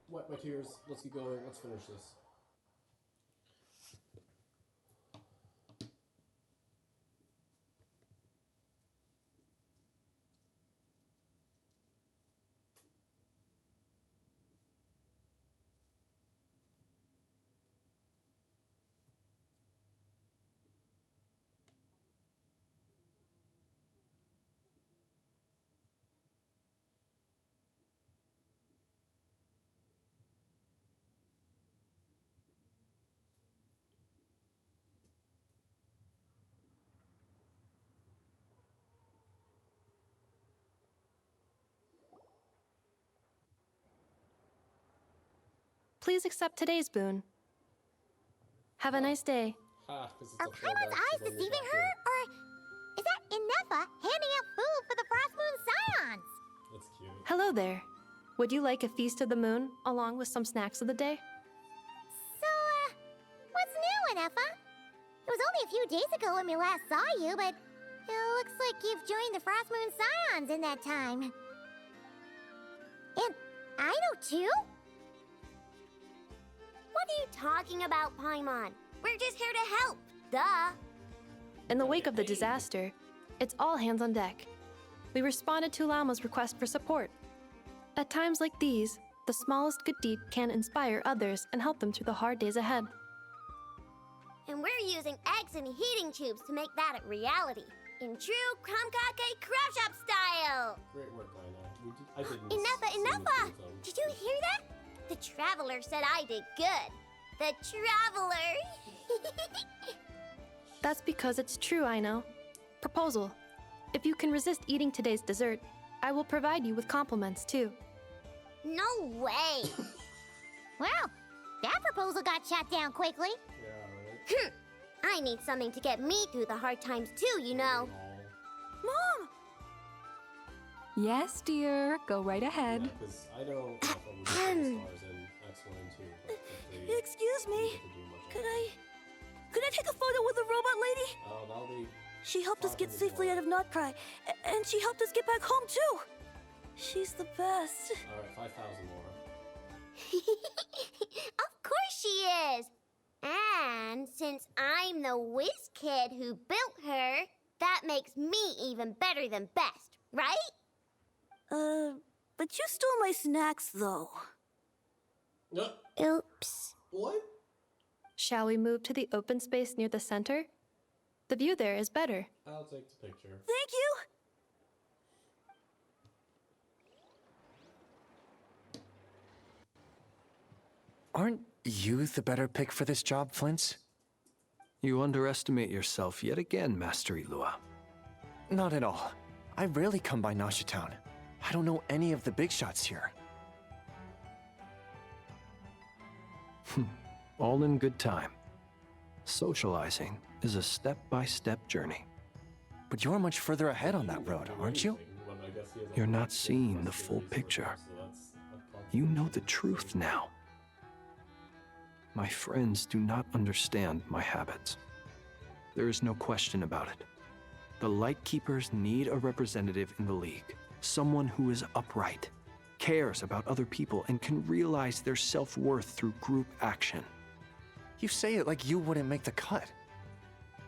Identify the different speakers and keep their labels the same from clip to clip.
Speaker 1: Wipe my tears. Let's keep going. Let's finish this.
Speaker 2: Please accept today's boon. Have a nice day.
Speaker 1: Ha, because it's
Speaker 3: Are
Speaker 1: a
Speaker 3: Paimon's
Speaker 1: throwback
Speaker 3: eyes
Speaker 1: to when we
Speaker 3: deceiving
Speaker 1: got
Speaker 3: her?
Speaker 1: here.
Speaker 3: Or is that Inefa handing out food for the Frost Moon Scions?
Speaker 1: That's cute.
Speaker 2: Hello there. Would you like a feast of the moon, along with some snacks of the day?
Speaker 3: So, what's new, Inefa? It was only a few days ago when we last saw you, but it looks like you've joined the Frost Moon Scions in that time. And I know too?
Speaker 4: What are you talking about, Paimon? We're just here to help. Duh.
Speaker 2: In the wake of the disaster, it's all hands on deck. We responded to Lama's request for support. At times like these, the smallest good deed can inspire others and help them through the hard days ahead.
Speaker 4: And we're using eggs and heating tubes to make that a reality. In true Krumkake Craft Shop style.
Speaker 1: Great work, Lina. I didn't.
Speaker 4: Enough! Did you hear that? The Traveler said I did good. The Traveler!
Speaker 2: That's because it's true, I know. Proposal. If you can resist eating today's dessert, I will provide you with compliments too.
Speaker 4: No way!
Speaker 3: Well, that proposal got shot down quickly.
Speaker 1: Yeah, right.
Speaker 4: I need something to get me through the hard times too, you know.
Speaker 5: Mom! Yes, dear. Go right ahead.
Speaker 1: Yeah, because I know if I'm the stars in X1 and 2, but if they
Speaker 5: Excuse me.
Speaker 1: get to do much
Speaker 5: Could
Speaker 1: else.
Speaker 5: Could I take a photo with the robot lady?
Speaker 1: Oh, that'll be.
Speaker 5: She helped us get
Speaker 1: Possible.
Speaker 5: safely out of Notcry, and she helped us get back home too. She's the best.
Speaker 1: Alright, 5,000 more.
Speaker 4: Of course she is! And since I'm the whiz kid who built her, that makes me even better than best, right?
Speaker 5: But you stole my snacks though.
Speaker 1: No.
Speaker 4: Oops.
Speaker 1: What?
Speaker 2: Shall we move to the open space near the center? The view there is better.
Speaker 1: I'll take the picture.
Speaker 5: Thank you.
Speaker 6: Aren't you the better pick for this job, Flint's?
Speaker 7: You underestimate yourself yet again, Master Ilua.
Speaker 6: Not at all. I rarely come by Nasha Town. I don't know any of the big shots here.
Speaker 7: All in good time. Socializing is a step-by-step journey.
Speaker 6: But you're much further ahead on that road, aren't you?
Speaker 1: Well, I guess he has a
Speaker 7: You're not
Speaker 1: lot of
Speaker 7: seeing the
Speaker 1: flexibility
Speaker 7: full
Speaker 1: so
Speaker 7: picture.
Speaker 1: far, so that's a plus.
Speaker 7: You know the truth now. My friends do not understand my habits. There is no question about it. The Lightkeepers need a representative in the League. Someone who is upright, cares about other people, and can realize their self-worth through group action.
Speaker 6: You say it like you wouldn't make the cut.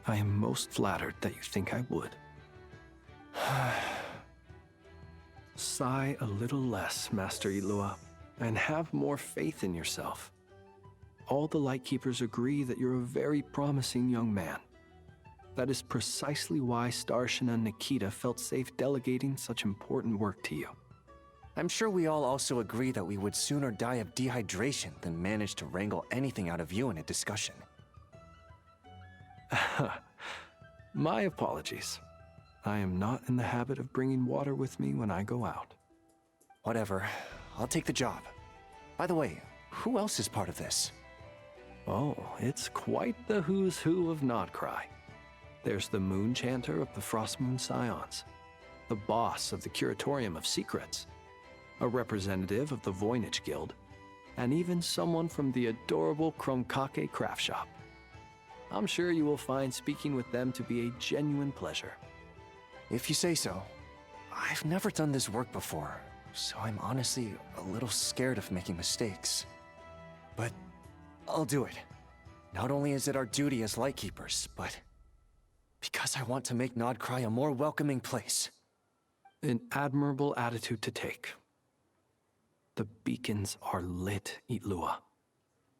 Speaker 7: I am most flattered that you think I would. Sigh a little less, Master Ilua, and have more faith in yourself. All the Lightkeepers agree that you're a very promising young man. That is precisely why Starshina and Nikita felt safe delegating such important work to you.
Speaker 6: I'm sure we all also agree that we would sooner die of dehydration than manage to wrangle anything out of you in a discussion.
Speaker 7: My apologies. I am not in the habit of bringing water with me when I go out.
Speaker 6: Whatever. I'll take the job. By the way, who else is part of this?
Speaker 7: Oh, it's quite the who's who of Notcry. There's the Moon Chanter of the Frost Moon Scions, the boss of the Curatorium of Secrets, a representative of the Voynich Guild, and even someone from the adorable Krumkake Craft Shop. I'm sure you will find speaking with them to be a genuine pleasure.
Speaker 6: If you say so. I've never done this work before, so I'm honestly a little scared of making mistakes. But I'll do it. Not only is it our duty as Lightkeepers, but because I want to make Nodcry a more welcoming place.
Speaker 7: An admirable attitude to take. The beacons are lit, Itlua.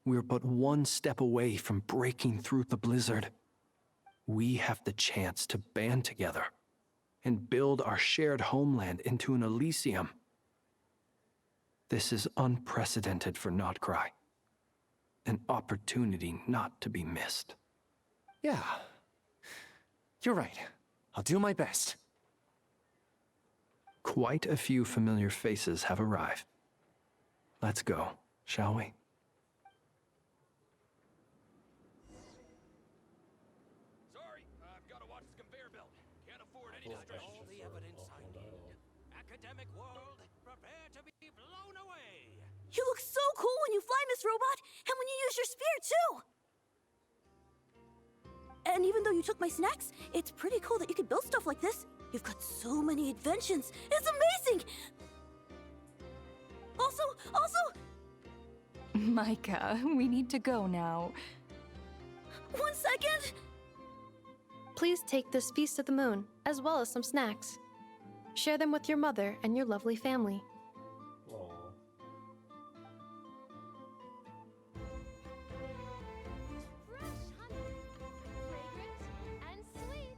Speaker 7: We're but one step away from breaking through the blizzard. We have the chance to band together and build our shared homeland into an Elysium. This is unprecedented for Nodcry. An opportunity not to be missed.
Speaker 6: Yeah. You're right. I'll do my best.
Speaker 7: Quite a few familiar faces have arrived. Let's go, shall we?
Speaker 8: Sorry, I've got to watch the conveyor belt. Can't afford any distraction. All the evidence I need. Academic world, prepare to be blown away.
Speaker 5: You look so cool when you fly, Miss Robot, and when you use your spear, too! And even though you took my snacks, it's pretty cool that you can build stuff like this. You've got so many inventions. It's amazing! Also...
Speaker 9: Micah, we need to go now.
Speaker 5: 1 second!
Speaker 2: Please take this Feast of the Moon, as well as some snacks. Share them with your mother and your lovely family.
Speaker 1: Aw.
Speaker 2: Fresh honey, fragrant and sweet.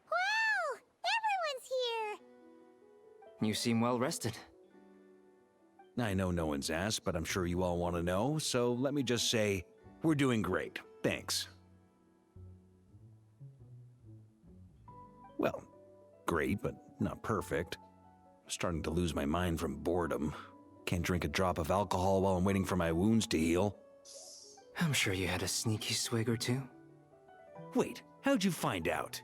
Speaker 3: Wow! Everyone's here!
Speaker 10: You seem well rested.
Speaker 8: I know no one's asked, but I'm sure you all want to know, so let me just say, we're doing great. Thanks. Well, great, but not perfect. I'm starting to lose my mind from boredom. Can't drink a drop of alcohol while I'm waiting for my wounds to heal.
Speaker 10: I'm sure you had a sneaky swig or two.
Speaker 8: Wait, how'd you find out?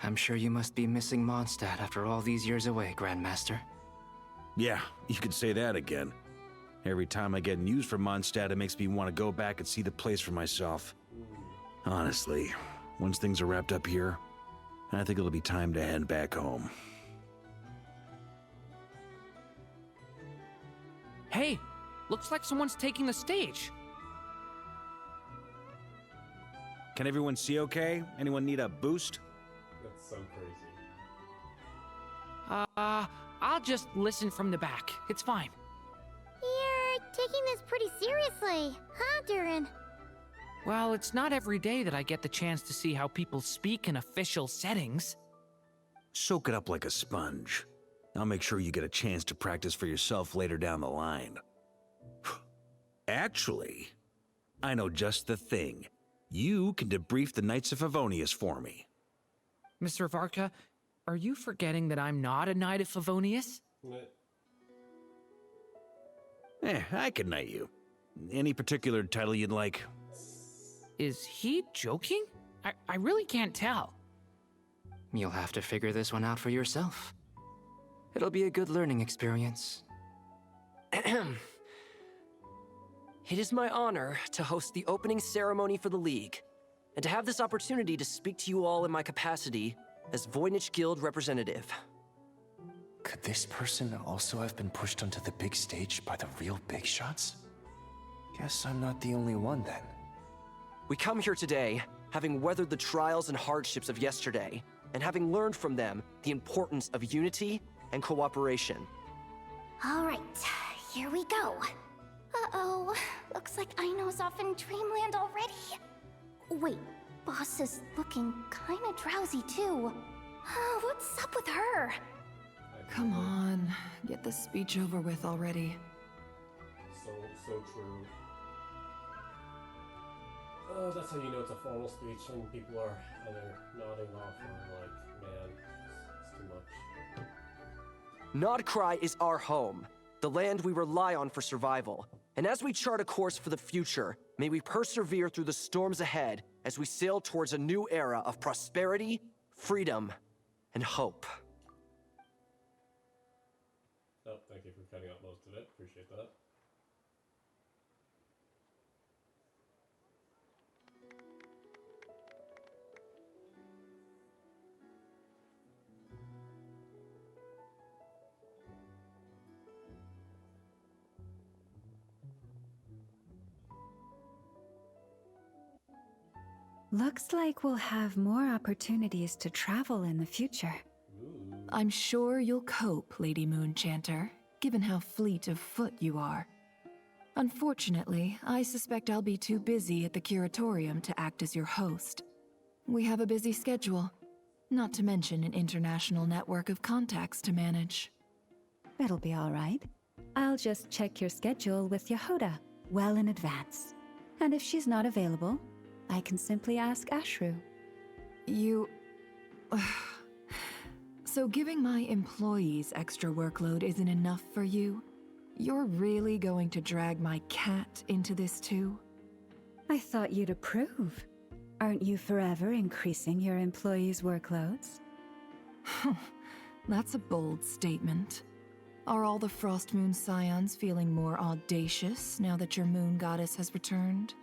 Speaker 10: I'm sure you must be missing Mondstadt after all these years away, Grandmaster.
Speaker 8: Yeah, you could say that again. Every time I get news from Mondstadt, it makes me want to go back and see the place for myself. Honestly, once things are wrapped up here, I think it'll be time to head back home.
Speaker 11: Hey, looks like someone's taking the stage.
Speaker 8: Can everyone see okay? Anyone need a boost?
Speaker 1: That's so crazy.
Speaker 11: I'll just listen from the back. It's fine.
Speaker 3: You're taking this pretty seriously, huh, Durin?
Speaker 11: Well, it's not every day that I get the chance to see how people speak in official settings.
Speaker 8: Soak it up like a sponge. I'll make sure you get a chance to practice for yourself later down the line. Actually, I know just the thing. You can debrief the Knights of Favonius for me.
Speaker 11: Mr. Varka, are you forgetting that I'm not a Knight of Favonius?
Speaker 8: I can knight you. Any particular title you'd like?
Speaker 11: Is he joking? I really can't tell.
Speaker 10: You'll have to figure this one out for yourself. It'll be a good learning experience.
Speaker 12: It is my honor to host the opening ceremony for the League, and to have this opportunity to speak to you all in my capacity as Voynich Guild representative.
Speaker 6: Could this person also have been pushed onto the big stage by the real big shots? Guess I'm not the only one then.
Speaker 12: We come here today, having weathered the trials and hardships of yesterday, and having learned from them the importance of unity and cooperation.
Speaker 4: All right, here we go. Uh-oh, looks like Aino's off in Dreamland already. Wait, Boss is looking kinda drowsy too. What's up with her?
Speaker 9: Come on, get this speech over with already.
Speaker 1: So true. That's how you know it's a formal speech, when people are either nodding off or like, man, it's too much.
Speaker 12: Nodcry is our home, the land we rely on for survival. And as we chart a course for the future, may we persevere through the storms ahead as we sail towards a new era of prosperity, freedom, and hope.
Speaker 1: Oh, thank you for cutting out most of it. Appreciate that.
Speaker 13: Looks like we'll have more opportunities to travel in the future.
Speaker 9: I'm sure you'll cope, Lady Moonchanter, given how fleet of foot you are. Unfortunately, I suspect I'll be too busy at the curatorium to act as your host. We have a busy schedule, not to mention an international network of contacts to manage.
Speaker 13: It'll be all right. I'll just check your schedule with Yehoda well in advance. And if she's not available, I can simply ask Ashru.
Speaker 9: You... So giving my employees extra workload isn't enough for you? You're really going to drag my cat into this too?
Speaker 13: I thought you'd approve. Aren't you forever increasing your employees' workloads?
Speaker 9: That's a bold statement. Are all the Frost Moon Scions feeling more audacious now that your moon goddess has returned?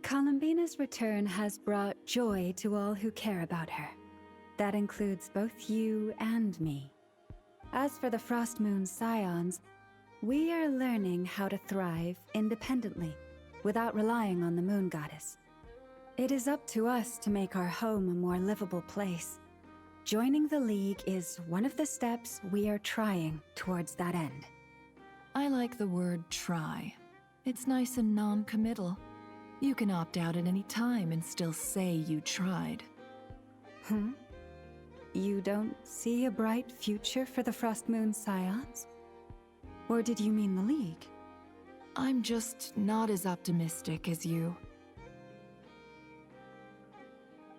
Speaker 13: Columbina's return has brought joy to all who care about her. That includes both you and me. As for the Frost Moon Scions, we are learning how to thrive independently, without relying on the moon goddess. It is up to us to make our home a more livable place. Joining the League is one of the steps we are trying towards that end.
Speaker 9: I like the word try. It's nice and non-committal. You can opt out at any time and still say you tried.
Speaker 13: You don't see a bright future for the Frost Moon Scions? Or did you mean the League?
Speaker 9: I'm just not as optimistic as you.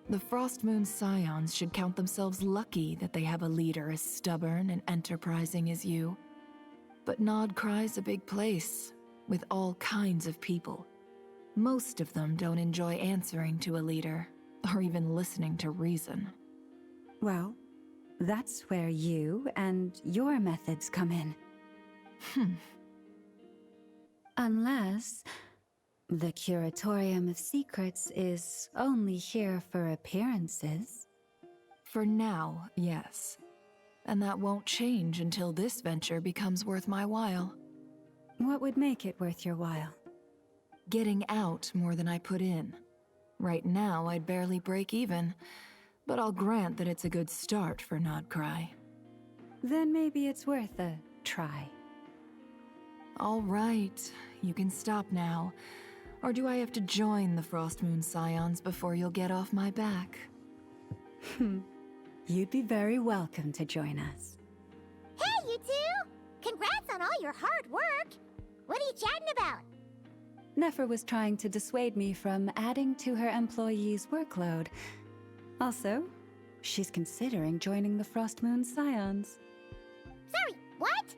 Speaker 9: The Frost Moon Scions should count themselves lucky that they have a leader as stubborn and enterprising as you. But Nodcry's a big place, with all kinds of people. Most of them don't enjoy answering to a leader, or even listening to reason.
Speaker 13: Well, that's where you and your methods come in. Unless the Curatorium of Secrets is only here for appearances.
Speaker 9: For now, yes. And that won't change until this venture becomes worth my while.
Speaker 13: What would make it worth your while?
Speaker 9: Getting out more than I put in. Right now, I'd barely break even, but I'll grant that it's a good start for Nodcry.
Speaker 13: Then maybe it's worth a try.
Speaker 9: All right, you can stop now. Or do I have to join the Frost Moon Scions before you'll get off my back?
Speaker 13: You'd be very welcome to join us.
Speaker 3: Hey, you two! Congrats on all your hard work! What are you chatting about?
Speaker 13: Nefer was trying to dissuade me from adding to her employees' workload. Also, she's considering joining the Frost Moon Scions.
Speaker 3: Sorry, what?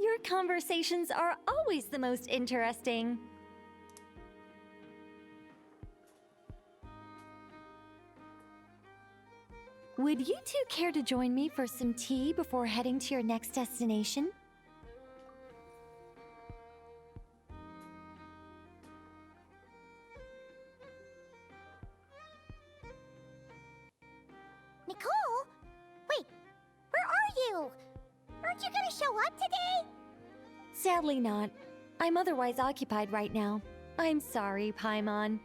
Speaker 4: Your conversations are always the most interesting. Would you two care to join me for some tea before heading to your next destination?
Speaker 3: Nicole? Wait, where are you? Aren't you gonna show up today?
Speaker 4: Sadly not. I'm otherwise occupied right now. I'm sorry, Paimon.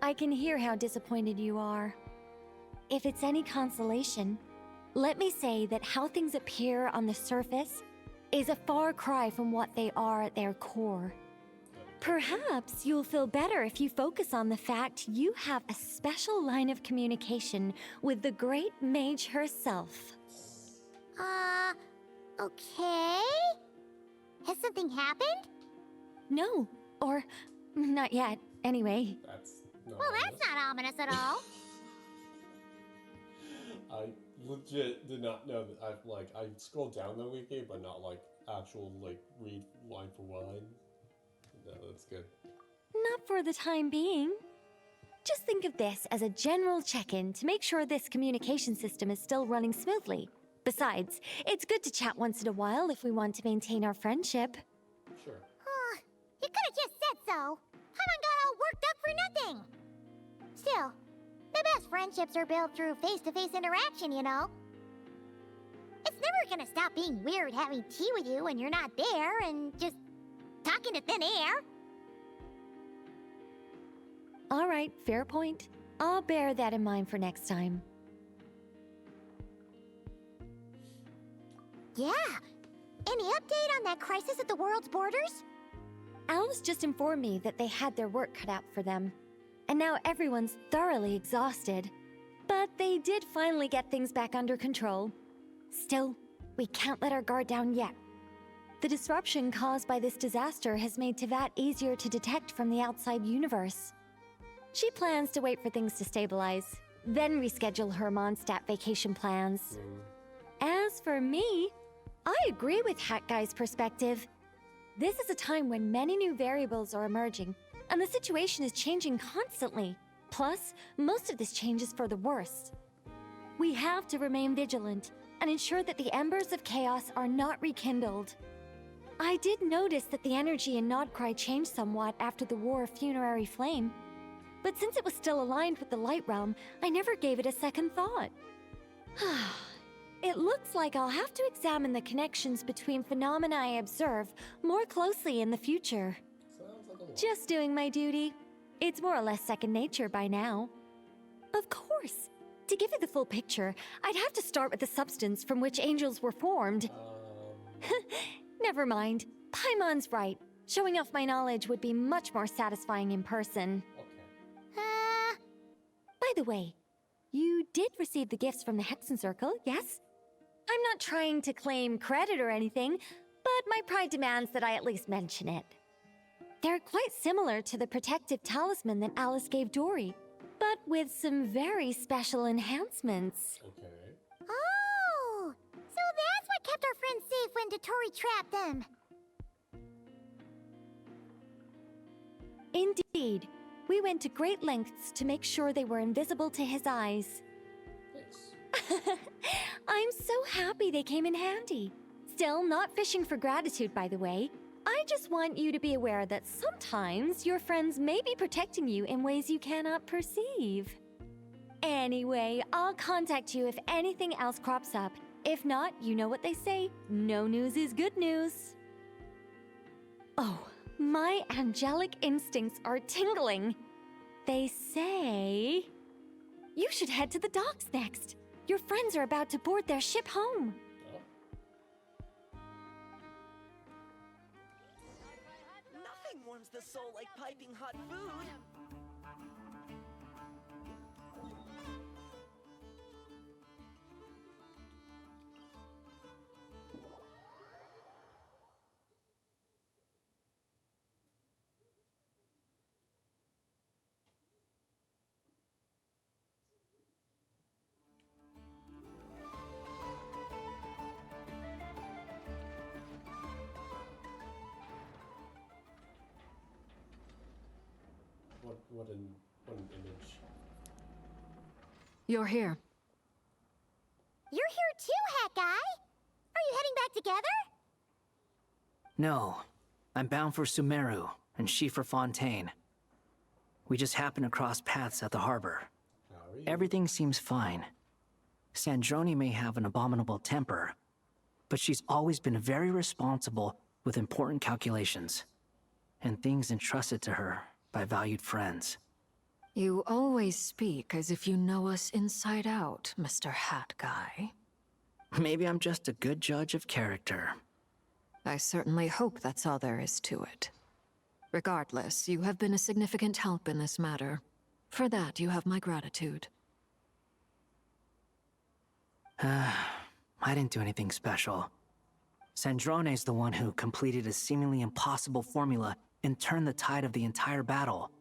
Speaker 4: I can hear how disappointed you are. If it's any consolation, let me say that how things appear on the surface is a far cry from what they are at their core. Perhaps you'll feel better if you focus on the fact you have a special line of communication with the great mage herself.
Speaker 3: Okay? Has something happened?
Speaker 4: No, or not yet, anyway.
Speaker 3: Well, that's not ominous at all.
Speaker 1: I legit did not know that. I scrolled down the wiki, but not actual read line for line. No, that's good.
Speaker 4: Not for the time being.
Speaker 14: just think of this as a general check-in to make sure this communication system is still running smoothly. Besides, it's good to chat once in a while if we want to maintain our friendship.
Speaker 1: Sure.
Speaker 3: You could have just said so. Haven't got all worked up for nothing. Still, the best friendships are built through face-to-face interaction, you know. It's never gonna stop being weird having tea with you when you're not there and just talking to thin air.
Speaker 14: All right, fair point. I'll bear that in mind for next time.
Speaker 3: Yeah. Any update on that crisis at the world's borders?
Speaker 14: Alice just informed me that they had their work cut out for them. And now everyone's thoroughly exhausted. But they did finally get things back under control. Still, we can't let our guard down yet. The disruption caused by this disaster has made Teyvat easier to detect from the outside universe. She plans to wait for things to stabilize, then reschedule her Mondstadt vacation plans. As for me, I agree with Hat Guy's perspective. This is a time when many new variables are emerging, and the situation is changing constantly. Plus, most of this change is for the worse. We have to remain vigilant and ensure that the embers of chaos are not rekindled. I did notice that the energy in Nodcry changed somewhat after the War of Funerary Flame, but since it was still aligned with the Light Realm, I never gave it a second thought. It looks like I'll have to examine the connections between phenomena I observe more closely in the future. Just doing my duty. It's more or less second nature by now. Of course. To give you the full picture, I'd have to start with the substance from which angels were formed. Never mind. Paimon's right. Showing off my knowledge would be much more satisfying in person. By the way, you did receive the gifts from the Hexen Circle, yes? I'm not trying to claim credit or anything, but my pride demands that I at least mention it. They're quite similar to the protective talisman that Alice gave Dory, but with some very special enhancements.
Speaker 1: Okay.
Speaker 3: Oh! So that's what kept our friends safe when Dotori trapped them.
Speaker 14: Indeed. We went to great lengths to make sure they were invisible to his eyes. I'm so happy they came in handy. Still, not fishing for gratitude, by the way. I just want you to be aware that sometimes your friends may be protecting you in ways you cannot perceive. Anyway, I'll contact you if anything else crops up. If not, you know what they say, no news is good news. Oh, my angelic instincts are tingling. They say you should head to the docks next. Your friends are about to board their ship home.
Speaker 15: Nothing warms the soul like piping hot food.
Speaker 1: What an image.
Speaker 9: You're here.
Speaker 3: You're here too, Hat Guy. Are you heading back together?
Speaker 10: No. I'm bound for Sumeru, and she for Fontaine. We just happened to cross paths at the harbor. Everything seems fine. Sandrone may have an abominable temper, but she's always been very responsible with important calculations, and things entrusted to her by valued friends.
Speaker 9: You always speak as if you know us inside out, Mr. Hat Guy.
Speaker 10: Maybe I'm just a good judge of character.
Speaker 9: I certainly hope that's all there is to it. Regardless, you have been a significant help in this matter. For that, you have my gratitude.
Speaker 10: I didn't do anything special. Sandrone's the one who completed a seemingly impossible formula and turned the tide of the entire battle,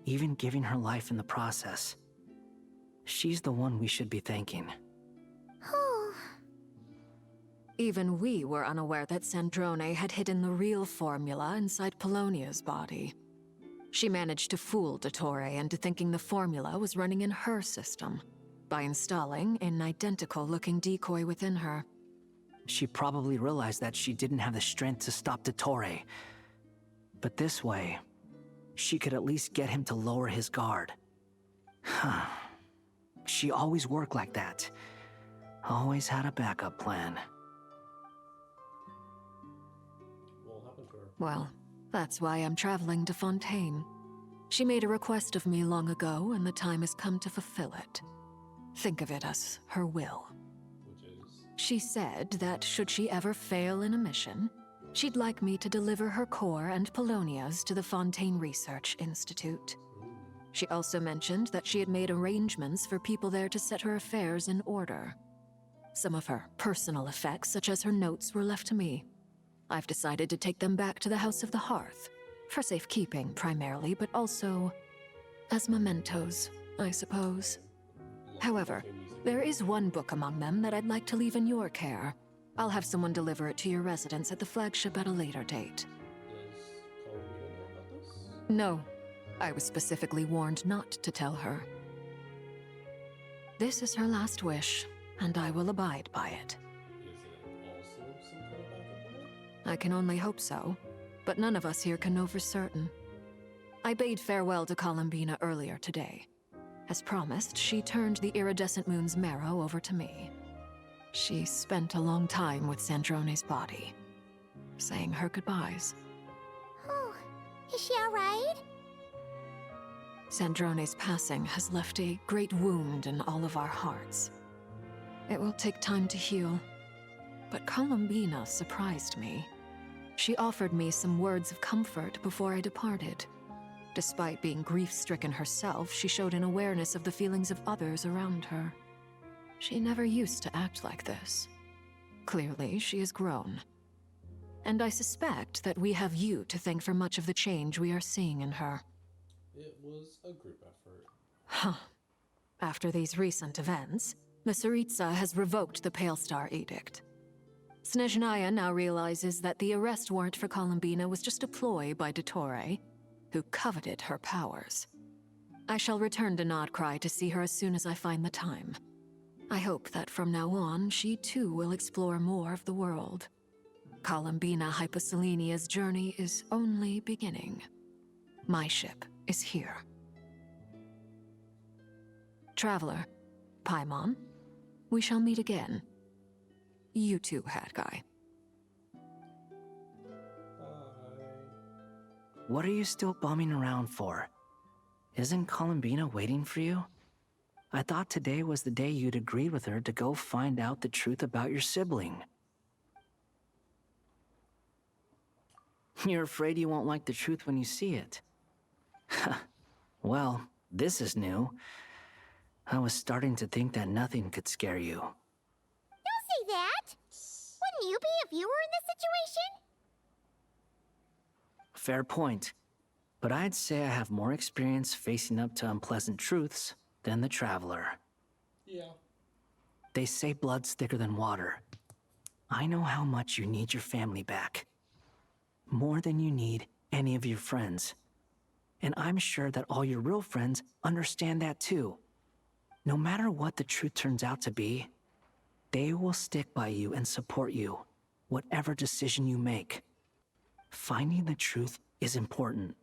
Speaker 10: even giving her life in the process. She's the one we should be thanking.
Speaker 9: Even we were unaware that Sandrone had hidden the real formula inside Polonia's body. She managed to fool Dottore into thinking the formula was running in her system by installing an identical-looking decoy within her.
Speaker 10: She probably realized that she didn't have the strength to stop Dottore. But this way, she could at least get him to lower his guard. She always worked like that. Always had a backup plan.
Speaker 1: What happened to her?
Speaker 9: Well, that's why I'm traveling to Fontaine. She made a request of me long ago, and the time has come to fulfill it. Think of it as her will.
Speaker 1: Which is?
Speaker 9: She said that should she ever fail in a mission, she'd like me to deliver her core and Polonia's to the Fontaine Research Institute. She also mentioned that she had made arrangements for people there to set her affairs in order. Some of her personal effects, such as her notes, were left to me. I've decided to take them back to the House of the Hearth, for safekeeping primarily, but also as mementos, I suppose. However, there is one book among them that I'd like to leave in your care. I'll have someone deliver it to your residence at the flagship at a later date.
Speaker 1: Does Columbina know about this?
Speaker 9: No, I was specifically warned not to tell her. This is her last wish, and I will abide by it.
Speaker 1: Is it also some kind of backup plan?
Speaker 9: I can only hope so, but none of us here can know for certain. I bade farewell to Columbina earlier today. As promised, she turned the iridescent moon's marrow over to me. She spent a long time with Sandrone's body, saying her goodbyes.
Speaker 3: Oh, is she alright?
Speaker 9: Sandrone's passing has left a great wound in all of our hearts. It will take time to heal, but Columbina surprised me. She offered me some words of comfort before I departed. Despite being grief-stricken herself, she showed an awareness of the feelings of others around her. She never used to act like this. Clearly, she has grown. And I suspect that we have you to thank for much of the change we are seeing in her.
Speaker 1: It was a group effort.
Speaker 9: Huh. After these recent events, the Tsaritsa has revoked the Pale Star Edict. Snezhnaya now realizes that the arrest warrant for Columbina was just a ploy by Dottore, who coveted her powers. I shall return to Nodcry to see her as soon as I find the time. I hope that from now on, she too will explore more of the world. Columbina Hyposelenia's journey is only beginning. My ship is here. Traveler, Paimon, we shall meet again. You too, Hat Guy.
Speaker 10: What are you still bumming around for? Isn't Columbina waiting for you? I thought today was the day you'd agreed with her to go find out the truth about your sibling. You're afraid you won't like the truth when you see it. Well, this is new. I was starting to think that nothing could scare you.
Speaker 3: Don't say that! Wouldn't you be if you were in this situation?
Speaker 10: Fair point. But I'd say I have more experience facing up to unpleasant truths than the Traveler.
Speaker 1: Yeah.
Speaker 10: They say blood's thicker than water. I know how much you need your family back. More than you need any of your friends. And I'm sure that all your real friends understand that too. No matter what the truth turns out to be, they will stick by you and support you, whatever decision you make. Finding the truth is important.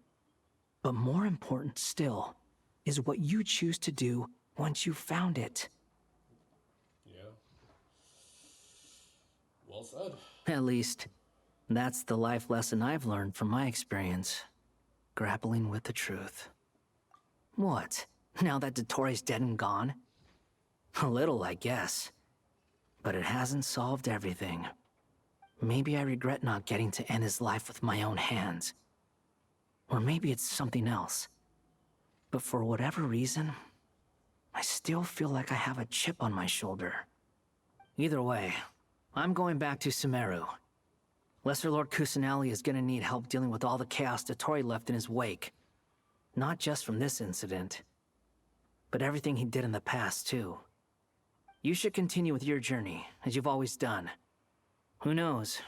Speaker 10: But more important still is what you choose to do once you've found it.
Speaker 1: Yeah. Well said.
Speaker 10: At least, that's the life lesson I've learned from my experience. Grappling with the truth. What? Now that Dottore's dead and gone? A little, I guess. But it hasn't solved everything. Maybe I regret not getting to end his life with my own hands. Or maybe it's something else. But for whatever reason, I still feel like I have a chip on my shoulder. Either way, I'm going back to Sumeru. Lesser Lord Kusanali is gonna need help dealing with all the chaos Dottore left in his wake. Not just from this incident, but everything he did in the past, too. You should continue with your journey, as you've always done. Who knows?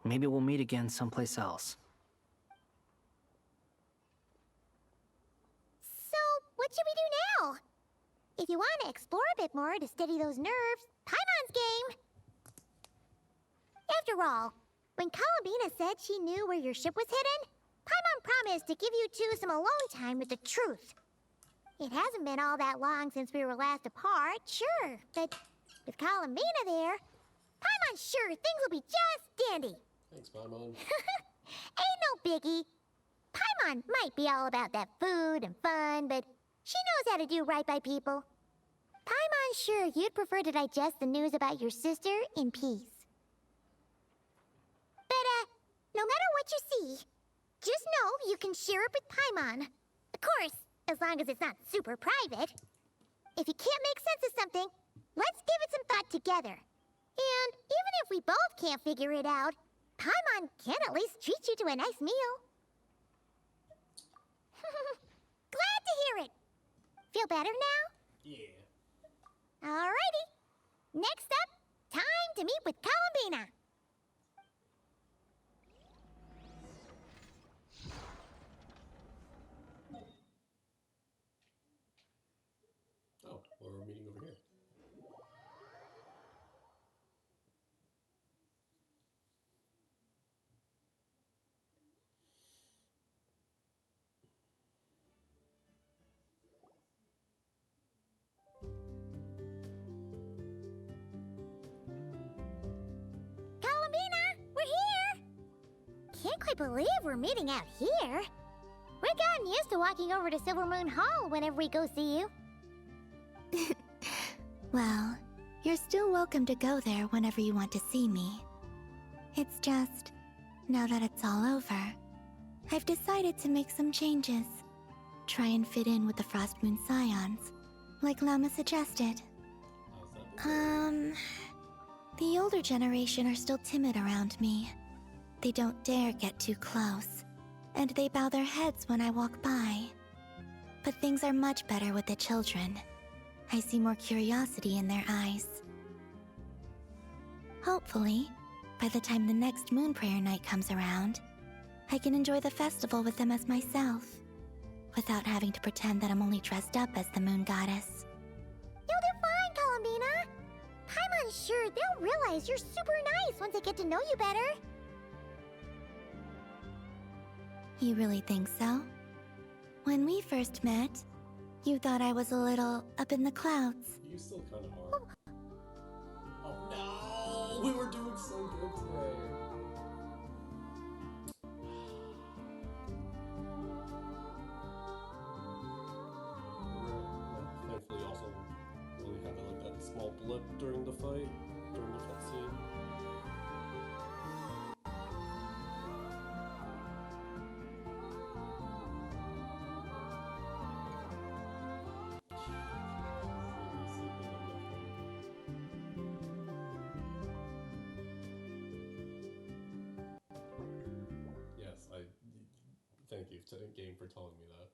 Speaker 10: Maybe we'll meet again someplace else.
Speaker 3: what should we do now? If you want to explore a bit more to steady those nerves, Paimon's game. After all, when Columbina said she knew where your ship was hidden, Paimon promised to give you two some alone time with the truth. It hasn't been all that long since we were last apart, sure, but with Columbina there, Paimon's sure things will be just dandy.
Speaker 1: Thanks, Paimon.
Speaker 3: Ain't no biggie. Paimon might be all about that food and fun, but she knows how to do right by people. Paimon's sure you'd prefer to digest the news about your sister in peace. But, no matter what you see, just know you can share it with Paimon. Of course, as long as it's not super private. If you can't make sense of something, let's give it some thought together. And even if we both can't figure it out, Paimon can at least treat you to a nice meal. Glad to hear it. Feel better now?
Speaker 1: Yeah.
Speaker 3: Alrighty. Next up, time to meet with Columbina.
Speaker 1: Oh, well, we're meeting over here.
Speaker 3: Columbina, we're here. Can't quite believe we're meeting out here. We've gotten used to walking over to Silver Moon Hall whenever we go see you.
Speaker 4: Well, you're still welcome to go there whenever you want to see me. It's just, now that it's all over, I've decided to make some changes. Try and fit in with the Frost Moon Scions, like Llama suggested. The older generation are still timid around me. They don't dare get too close, and they bow their heads when I walk by. But things are much better with the children. I see more curiosity in their eyes. Hopefully, by the time the next Moon Prayer night comes around, I can enjoy the festival with them as myself, without having to pretend that I'm only dressed up as the Moon Goddess.
Speaker 3: You'll do fine, Columbina. Paimon's sure they'll realize you're super nice once they get to know you better.
Speaker 4: You really think so? When we first met, you thought I was a little up in the clouds.
Speaker 1: You still kind of are. Oh no! We were doing so good today. Thankfully, also really had like that small blip during the fight, during the cutscene. Yes, thank you to the game for telling me that.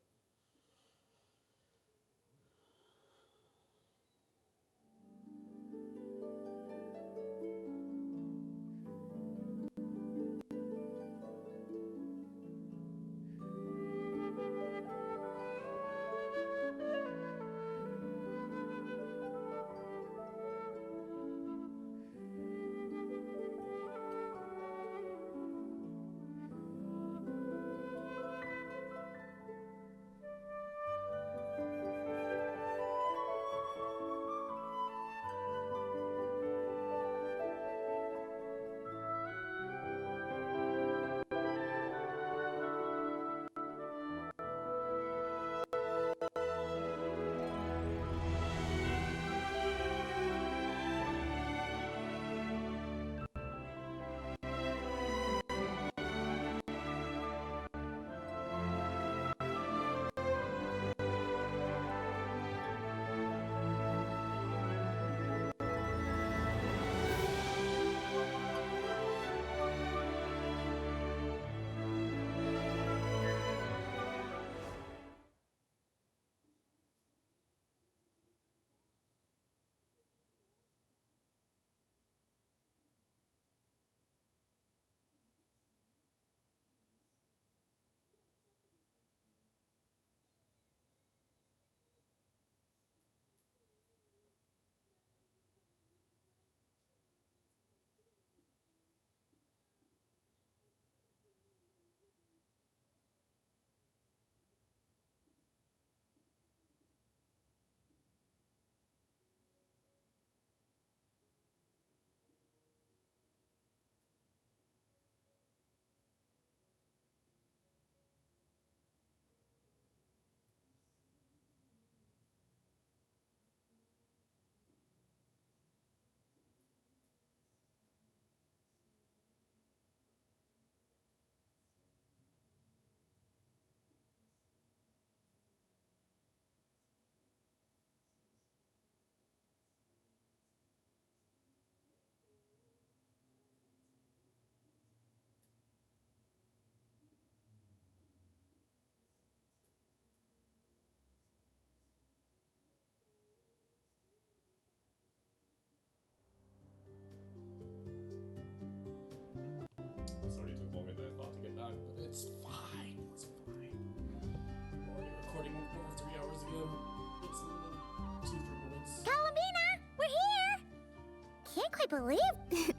Speaker 3: believe...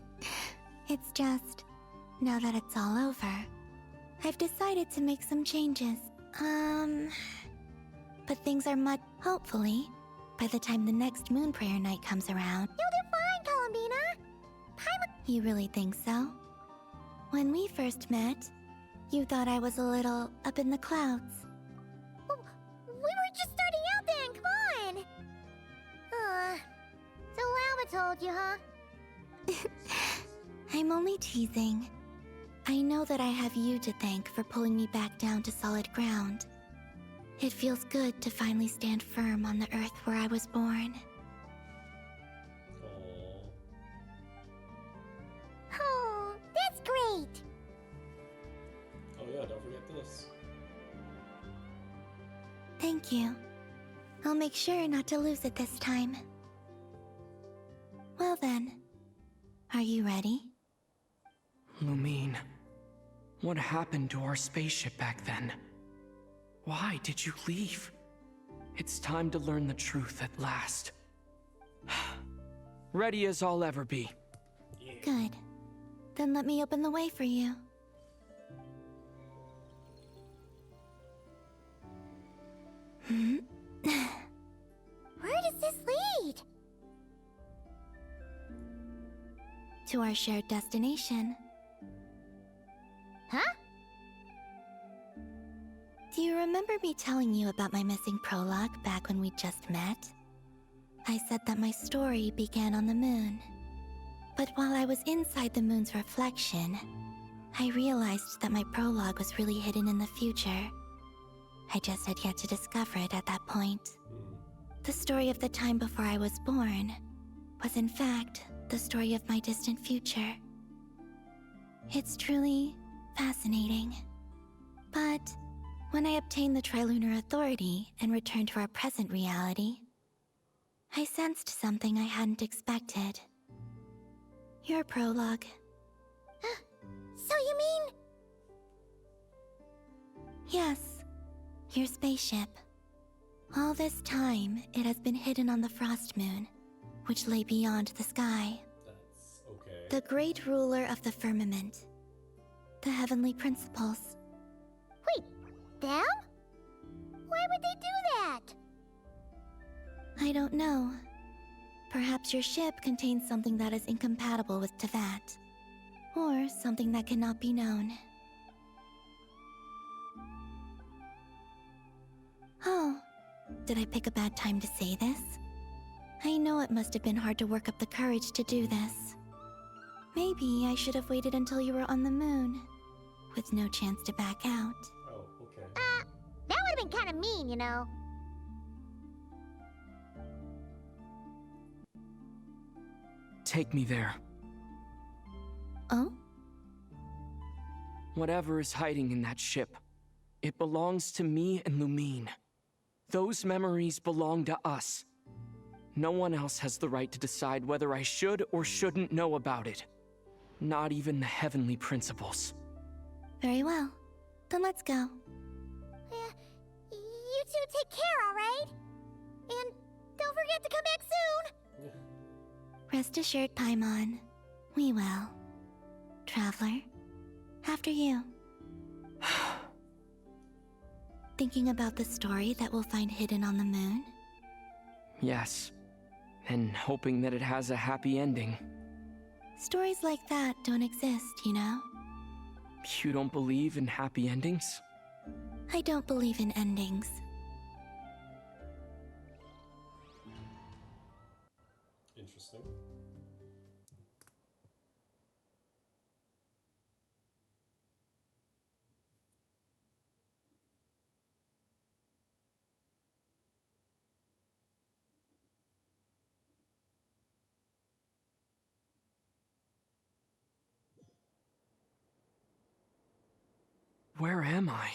Speaker 3: It's just, now that it's all over, I've decided to make some changes. But things are much... Hopefully, by the time the next moon prayer night comes around... You'll do fine, Columbina! You really think so? When we first met, you thought I was a little up in the clouds. We were just starting out then, come on! So Lama told you, huh? I'm only teasing. I know that I have you to thank for pulling me back down to solid ground. It feels good to finally stand firm on the earth where I was born. Oh, that's great!
Speaker 1: Oh yeah, don't forget this.
Speaker 3: Thank you. I'll make sure not to lose it this time. Well then, are you ready?
Speaker 12: Lumine, what happened to our spaceship back then? Why did you leave? It's time to learn the truth at last. Ready as I'll ever be.
Speaker 3: Good. Then let me open the way for you. Where does this lead? To our shared destination. Huh? Do you remember me telling you about my missing prologue back when we just met? I said that my story began on the moon. But while I was inside the moon's reflection, I realized that my prologue was really hidden in the future. I just had yet to discover it at that point. The story of the time before I was born was in fact the story of my distant future. It's truly fascinating. But when I obtained the Trilunar Authority and returned to our present reality, I sensed something I hadn't expected. Your prologue. So you mean... Yes, your spaceship. All this time, it has been hidden on the Frost Moon, which lay beyond the sky.
Speaker 1: That's okay.
Speaker 3: The great ruler of the firmament. The heavenly principles. Wait, them? Why would they do that? I don't know. Perhaps your ship contains something that is incompatible with Tevat. Or something that cannot be known. Oh, did I pick a bad time to say this? I know it must have been hard to work up the courage to do this. Maybe I should have waited until you were on the moon, with no chance to back out.
Speaker 1: Oh, okay.
Speaker 3: That would have been kind of mean, you know.
Speaker 12: Take me there.
Speaker 3: Oh?
Speaker 12: Whatever is hiding in that ship, it belongs to me and Lumine. Those memories belong to us. No one else has the right to decide whether I should or shouldn't know about it. Not even the heavenly principles.
Speaker 3: Very well. Then let's go. You two take care, alright? And don't forget to come back soon! Rest assured, Paimon. We will. Traveler, after you. Thinking about the story that we'll find hidden on the moon?
Speaker 12: Yes. And hoping that it has a happy ending.
Speaker 3: Stories like that don't exist, you know?
Speaker 12: You don't believe in happy endings?
Speaker 3: I don't believe in endings.
Speaker 1: Interesting.
Speaker 12: Where am I?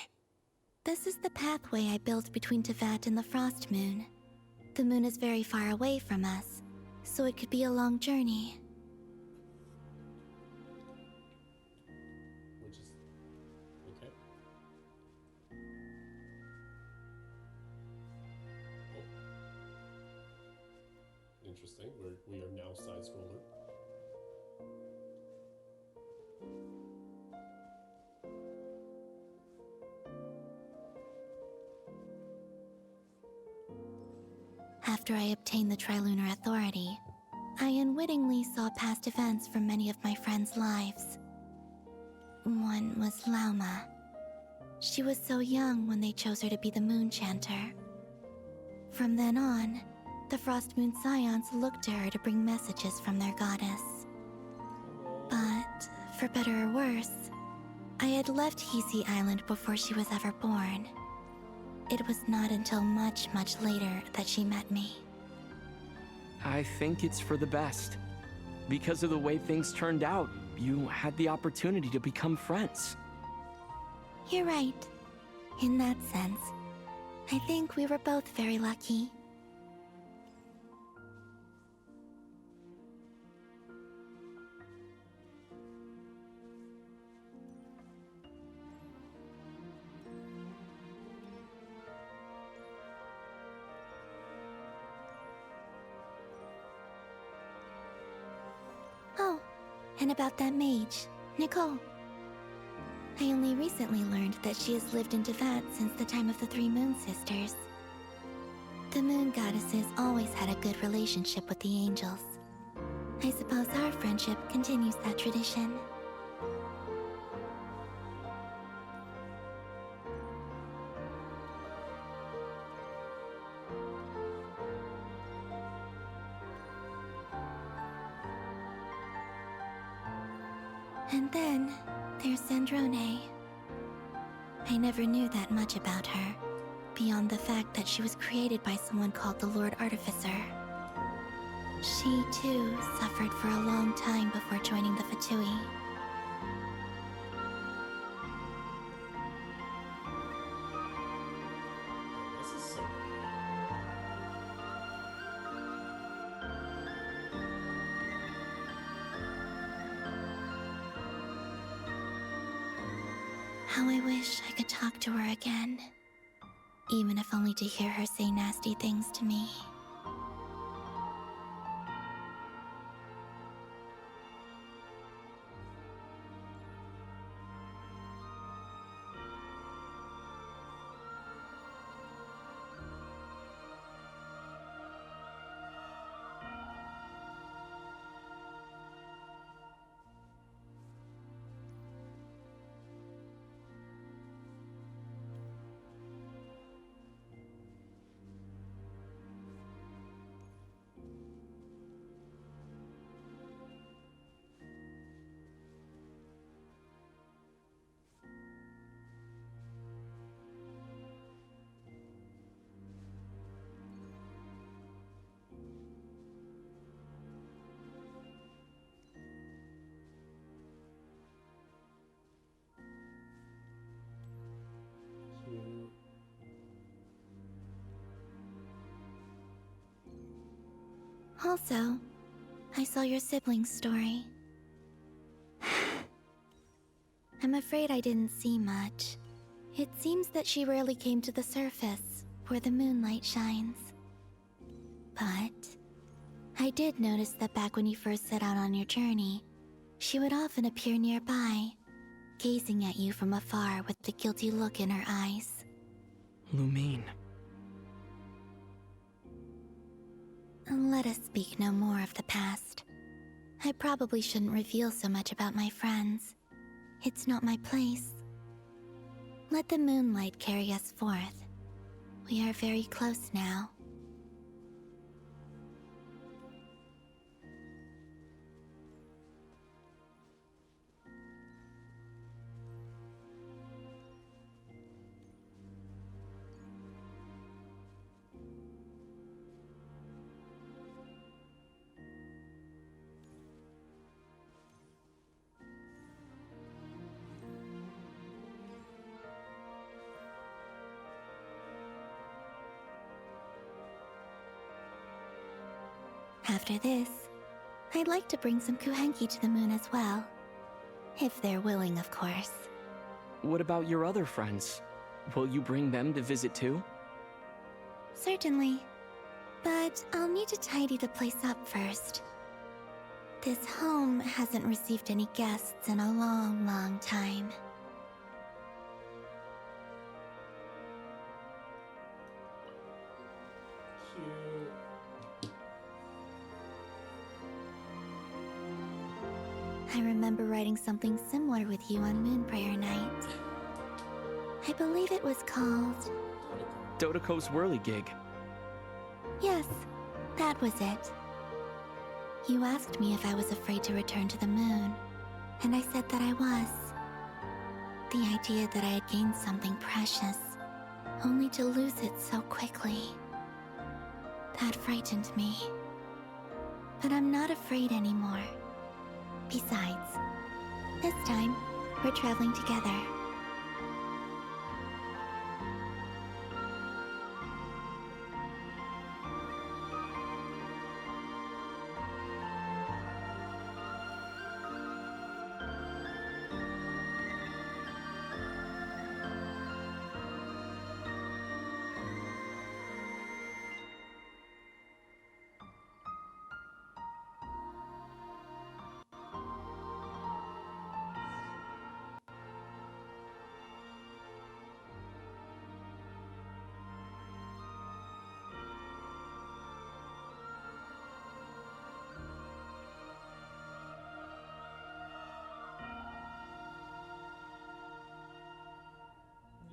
Speaker 3: This is the pathway I built between Tevat and the Frost Moon. The moon is very far away from us, so it could be a long journey.
Speaker 1: Which is... okay. Oh. Interesting. We are now side-scroller.
Speaker 3: After I obtained the Trilunar Authority, I unwittingly saw past events from many of my friends' lives. One was Lauma. She was so young when they chose her to be the Moon Chanter. From then on, the Frost Moon Scions looked to her to bring messages from their goddess. But, for better or worse, I had left Hisi Island before she was ever born. It was not until much, much later that she met me.
Speaker 12: I think it's for the best. Because of the way things turned out, you had the opportunity to become friends.
Speaker 3: You're right. In that sense, I think we were both very lucky. Oh, and about that mage, Nicole. I only recently learned that she has lived in Devat since the time of the Three Moon Sisters. The Moon Goddesses always had a good relationship with the angels. I suppose our friendship continues that tradition. And then, there's Sandrone. I never knew that much about her, beyond the fact that she was created by someone called the Lord Artificer. She, too, suffered for a long time before joining the Fatui.
Speaker 1: This is so
Speaker 3: How I wish I could talk to her again. Even if only to hear her say nasty things to me.
Speaker 1: cute.
Speaker 3: Also, I saw your sibling's story. I'm afraid I didn't see much. It seems that she rarely came to the surface, where the moonlight shines. But I did notice that back when you first set out on your journey, she would often appear nearby, gazing at you from afar with the guilty look in her eyes.
Speaker 12: Lumine.
Speaker 3: Let us speak no more of the past. I probably shouldn't reveal so much about my friends. It's not my place. Let the moonlight carry us forth. We are very close now. After this, I'd like to bring some Kuhenki to the moon as well. If they're willing, of course.
Speaker 12: What about your other friends? Will you bring them to visit too?
Speaker 3: Certainly. But I'll need to tidy the place up first. This home hasn't received any guests in a long, long time. I remember writing something similar with you on Moon Prayer Night. I believe it was called...
Speaker 12: Dodoko's whirligig.
Speaker 3: Yes, that was it. You asked me if I was afraid to return to the moon, and I said that I was. The idea that I had gained something precious, only to lose it so quickly. That frightened me. But I'm not afraid anymore. Besides, this time, we're traveling together.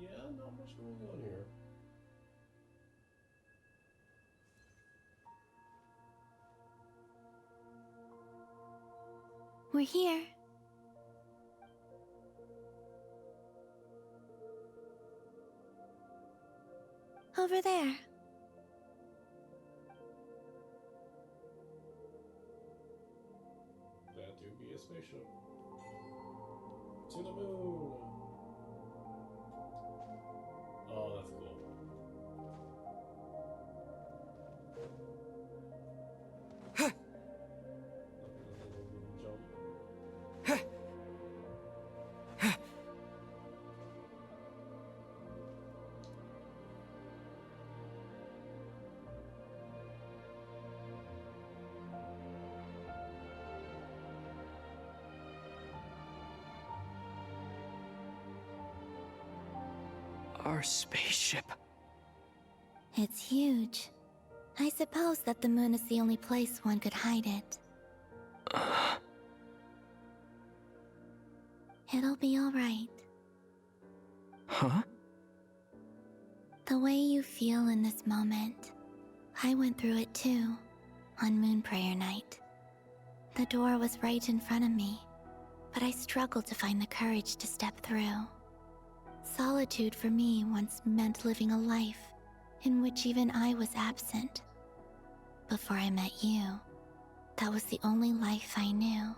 Speaker 1: Yeah, not much going on here.
Speaker 3: We're here. Over there.
Speaker 1: That do be a spaceship. To the moon! Oh, that's cool. Jump.
Speaker 12: Our spaceship.
Speaker 3: It's huge. I suppose that the moon is the only place one could hide it. It'll be all right.
Speaker 12: Huh?
Speaker 3: The way you feel in this moment, I went through it too, on Moon Prayer Night. The door was right in front of me, but I struggled to find the courage to step through. Solitude for me once meant living a life in which even I was absent. Before I met you, that was the only life I knew.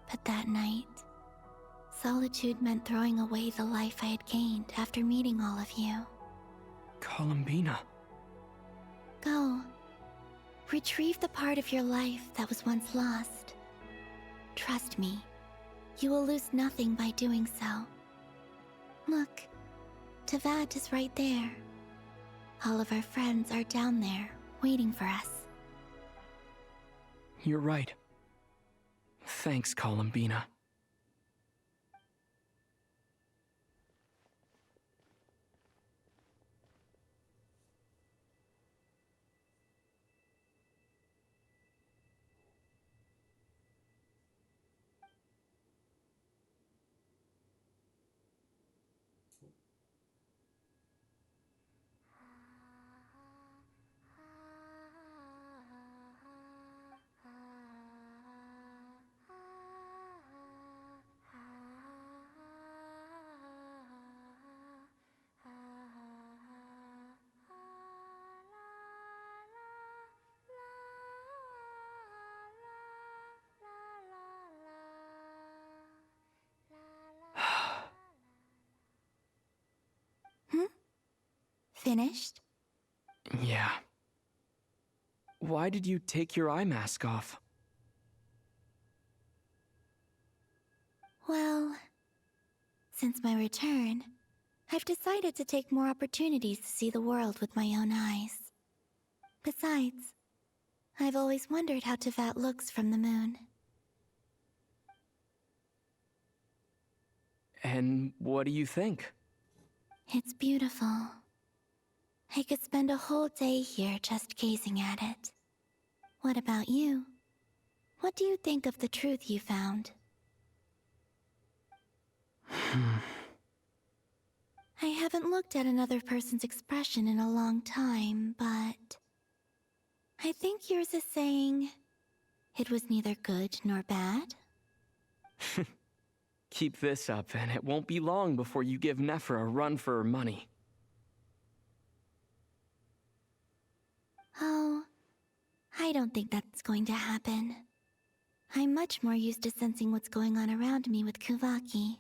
Speaker 3: But that night, solitude meant throwing away the life I had gained after meeting all of you.
Speaker 12: Columbina.
Speaker 3: Go. Retrieve the part of your life that was once lost. Trust me, you will lose nothing by doing so. Look, Tavad is right there. All of our friends are down there, waiting for us.
Speaker 12: You're right. Thanks, Columbina.
Speaker 3: Finished?
Speaker 12: Yeah. Why did you take your eye mask off?
Speaker 3: Well, since my return, I've decided to take more opportunities to see the world with my own eyes. Besides, I've always wondered how Teyvat looks from the moon.
Speaker 12: And what do you think?
Speaker 4: It's beautiful. I could spend a whole day here just gazing at it. What about you? What do you think of the truth you found? I haven't looked at another person's expression in a long time, but I think yours is saying it was neither good nor bad.
Speaker 12: Keep this up, and it won't be long before you give Nephra a run for her money.
Speaker 4: Oh, I don't think that's going to happen. I'm much more used to sensing what's going on around me with Kuvaki.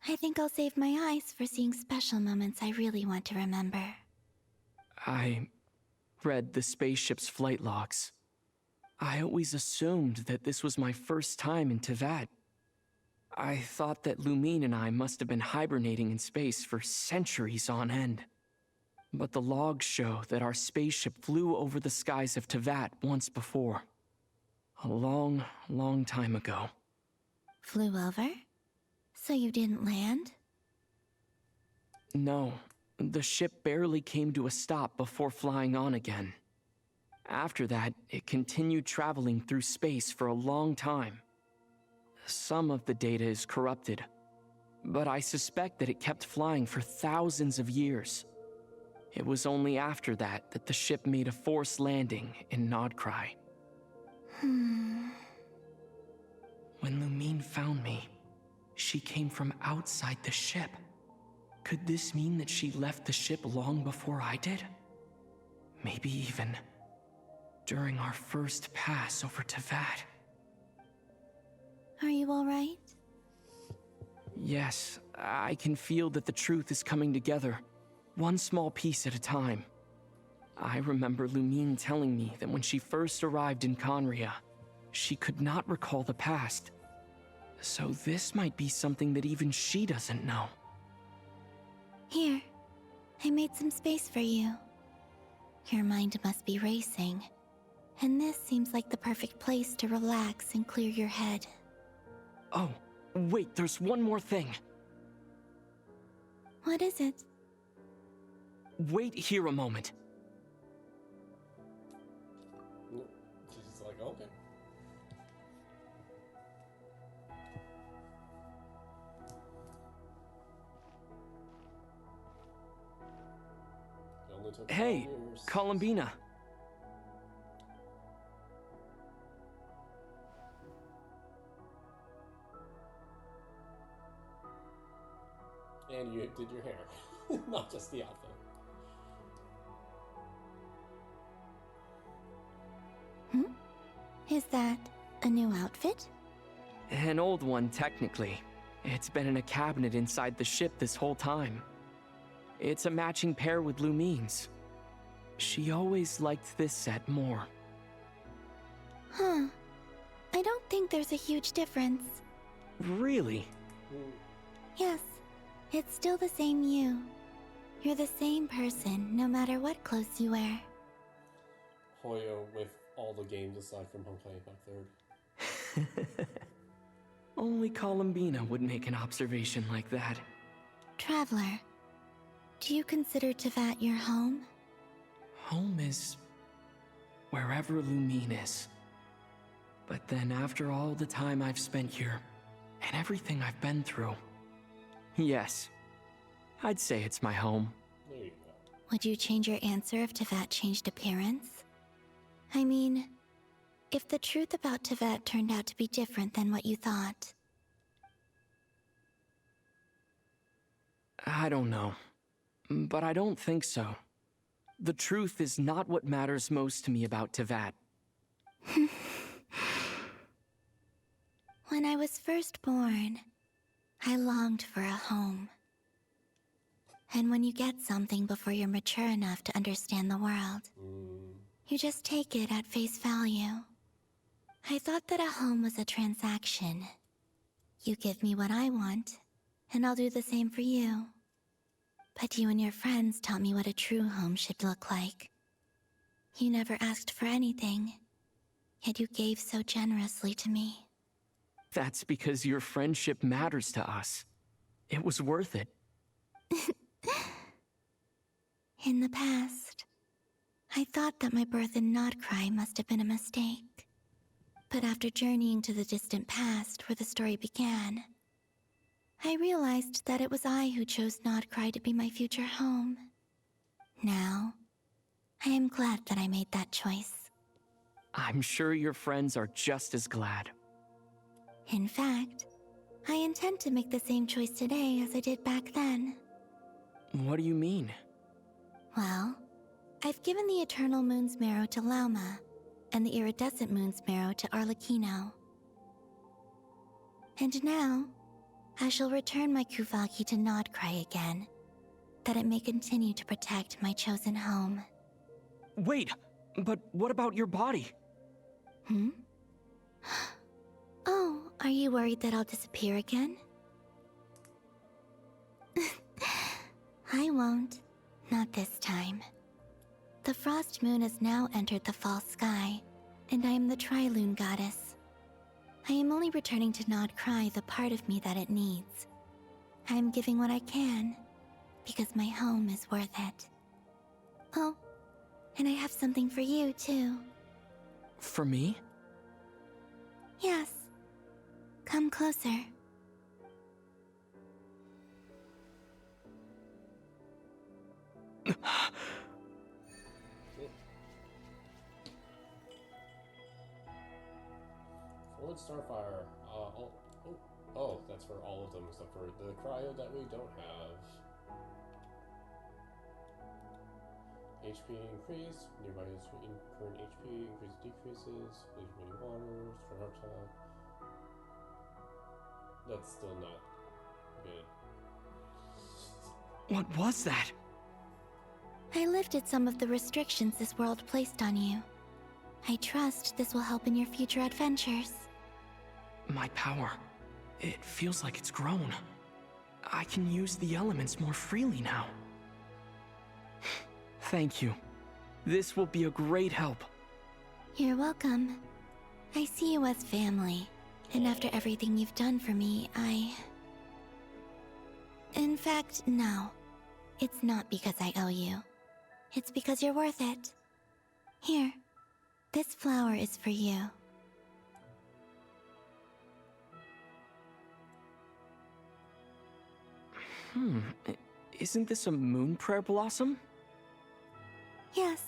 Speaker 4: I think I'll save my eyes for seeing special moments I really want to remember.
Speaker 12: I read the spaceship's flight logs. I always assumed that this was my first time in Teyvat. I thought that Lumine and I must have been hibernating in space for centuries on end. But the logs show that our spaceship flew over the skies of Teyvat once before. A long, long time ago.
Speaker 4: Flew over? So you didn't land?
Speaker 12: No, the ship barely came to a stop before flying on again. After that, it continued traveling through space for a long time. Some of the data is corrupted, but I suspect that it kept flying for thousands of years. It was only after that that the ship made a forced landing in Nodcry. When Lumine found me, she came from outside the ship. Could this mean that she left the ship long before I did? Maybe even during our first pass over Teyvat.
Speaker 4: Are you alright?
Speaker 12: Yes, I can feel that the truth is coming together, one small piece at a time. I remember Lumine telling me that when she first arrived in Conria, she could not recall the past. So this might be something that even she doesn't know.
Speaker 4: Here, I made some space for you. Your mind must be racing, and this seems like the perfect place to relax and clear your head.
Speaker 12: Oh, wait, there's one more thing.
Speaker 4: What is it?
Speaker 12: Wait here a moment.
Speaker 1: She's like, okay. It only took
Speaker 12: Hey,
Speaker 1: 12 years.
Speaker 12: Columbina.
Speaker 1: And you did your hair, not just the outfit.
Speaker 4: Is that a new outfit?
Speaker 12: An old one, technically. It's been in a cabinet inside the ship this whole time. It's a matching pair with Lumine's. She always liked this set more.
Speaker 4: Huh. I don't think there's a huge difference.
Speaker 12: Really?
Speaker 4: Yes, it's still the same you. You're the same person, no matter what clothes you wear.
Speaker 1: Hoyo with all the games aside from Honkai Impact 3rd.
Speaker 12: Only Columbina would make an observation like that.
Speaker 4: Traveler, do you consider Teyvat your home?
Speaker 12: Home is wherever Lumine is. But then after all the time I've spent here, and everything I've been through, yes, I'd say it's my home.
Speaker 1: There you go.
Speaker 4: Would you change your answer if Teyvat changed appearance? I mean, if the truth about Teyvat turned out to be different than what you thought.
Speaker 12: I don't know. But I don't think so. The truth is not what matters most to me about Teyvat.
Speaker 4: When I was first born, I longed for a home. And when you get something before you're mature enough to understand the world, you just take it at face value. I thought that a home was a transaction. You give me what I want, and I'll do the same for you. But you and your friends taught me what a true home should look like. You never asked for anything, yet you gave so generously to me.
Speaker 12: That's because your friendship matters to us. It was worth it.
Speaker 3: In the past, I thought that my birth in Nodcry must have been a mistake. But after journeying to the distant past where the story began, I realized that it was I who chose Nodcry to be my future home. Now, I am glad that I made that choice.
Speaker 12: I'm sure your friends are just as glad.
Speaker 3: In fact, I intend to make the same choice today as I did back then.
Speaker 12: What do you mean?
Speaker 3: Well, I've given the Eternal Moon's marrow to Lauma, and the Iridescent Moon's marrow to Arlecchino. And now, I shall return my Kuvagi to Nodcry again, that it may continue to protect my chosen home.
Speaker 12: Wait, but what about your body?
Speaker 3: Hmm? Oh, are you worried that I'll disappear again? I won't. Not this time. The Frost Moon has now entered the fall sky, and I am the Trilune Goddess. I am only returning to Nodcry the part of me that it needs. I am giving what I can, because my home is worth it. Oh, and I have something for you, too.
Speaker 12: For me?
Speaker 3: Yes. Come closer.
Speaker 1: Forward Starfire. Oh, that's for all of them except for the cryo that we don't have. HP increase, nearby current HP decreases, bleed remaining waters, for heart attack. That's still not good.
Speaker 12: What was that?
Speaker 3: I lifted some of the restrictions this world placed on you. I trust this will help in your future adventures.
Speaker 12: My power. It feels like it's grown. I can use the elements more freely now. Thank you. This will be a great help.
Speaker 3: You're welcome. I see you as family, and after everything you've done for me, In fact, no. It's not because I owe you. It's because you're worth it. Here, this flower is for you.
Speaker 12: Isn't this a moon prayer blossom?
Speaker 3: Yes.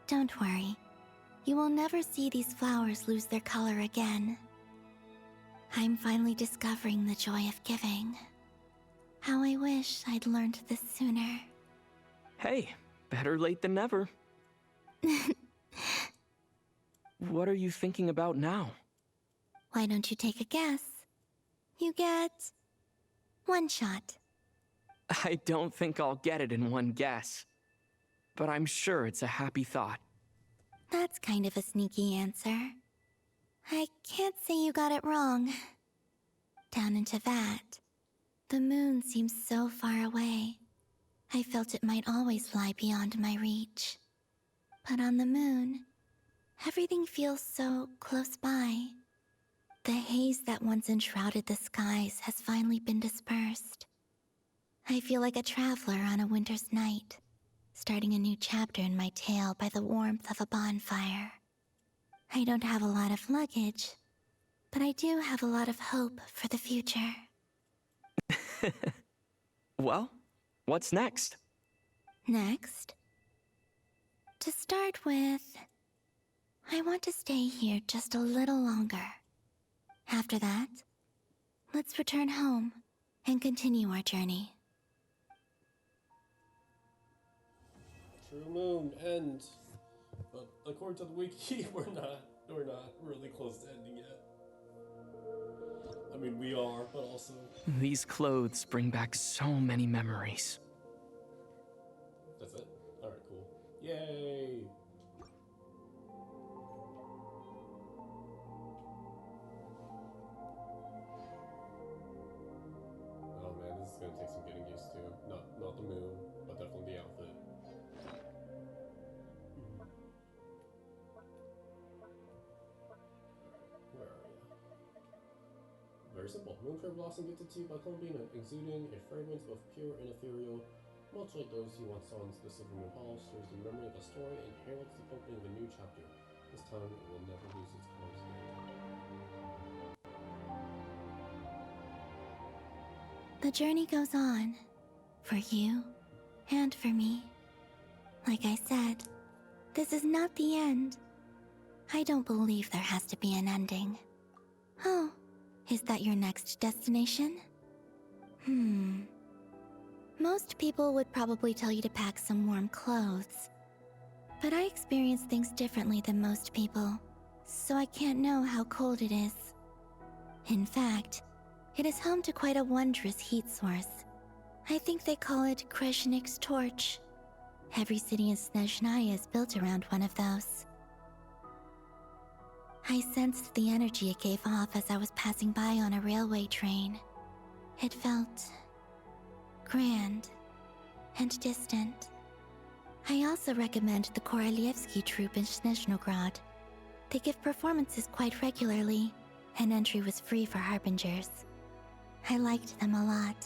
Speaker 3: Don't worry. You will never see these flowers lose their color again. I'm finally discovering the joy of giving. How I wish I'd learned this sooner.
Speaker 12: Hey, better late than never. What are you thinking about now?
Speaker 3: Why don't you take a guess? You get... one shot.
Speaker 12: I don't think I'll get it in one guess. But I'm sure it's a happy thought.
Speaker 3: That's kind of a sneaky answer. I can't say you got it wrong. Down into that, the moon seems so far away. I felt it might always lie beyond my reach. But on the moon, everything feels so close by. The haze that once enshrouded the skies has finally been dispersed. I feel like a traveler on a winter's night, starting a new chapter in my tale by the warmth of a bonfire. I don't have a lot of luggage, but I do have a lot of hope for the future.
Speaker 12: Well, what's next?
Speaker 3: Next? To start with, I want to stay here just a little longer. After that, let's return home and continue our journey.
Speaker 1: True moon end. But according to the wiki, we're not really close to ending yet. I mean, we are, but also...
Speaker 12: These clothes bring back so many memories.
Speaker 1: That's it? Alright, cool. Yay! Oh man, this is gonna take some getting used to. Not the moon, but definitely the outfit. Where are you? Very simple. Moonfire blossom gifted to you by Columbina, exuding a fragrance both pure and ethereal, much like those you once saw in the Silvermoon Hall, stirs the memory of a story and heralds the opening of a new chapter. This time it will never lose its colors again.
Speaker 3: The journey goes on. For you, and for me. Like I said, this is not the end. I don't believe there has to be an ending. Oh, is that your next destination? Most people would probably tell you to pack some warm clothes. But I experience things differently than most people, so I can't know how cold it is. In fact, it is home to quite a wondrous heat source. I think they call it Kreshnik's torch. Every city in Snezhnaya is built around one of those. I sensed the energy it gave off as I was passing by on a railway train. It felt grand and distant. I also recommend the Korolievsky troupe in Snezhnograd. They give performances quite regularly, and entry was free for harbingers. I liked them a lot.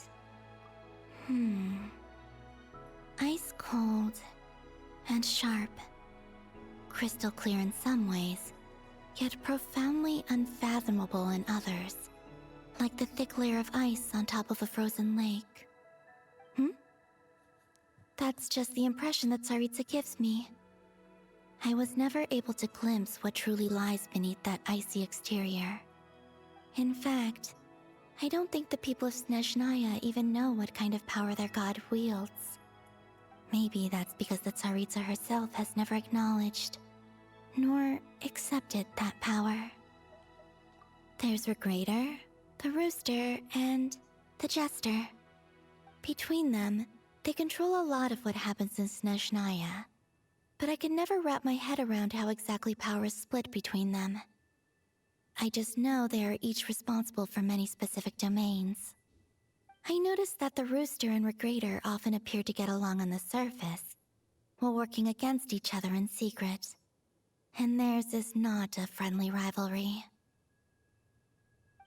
Speaker 3: Ice cold and sharp. Crystal clear in some ways, yet profoundly unfathomable in others. Like the thick layer of ice on top of a frozen lake. That's just the impression that Tsaritsa gives me. I was never able to glimpse what truly lies beneath that icy exterior. In fact, I don't think the people of Snezhnaya even know what kind of power their god wields. Maybe that's because the Tsaritsa herself has never acknowledged, nor accepted that power. There's Regrator, the Rooster, and the Jester. Between them, they control a lot of what happens in Snezhnaya, but I can never wrap my head around how exactly power is split between them. I just know they are each responsible for many specific domains. I noticed that the Rooster and Regrator often appear to get along on the surface, while working against each other in secret. And theirs is not a friendly rivalry.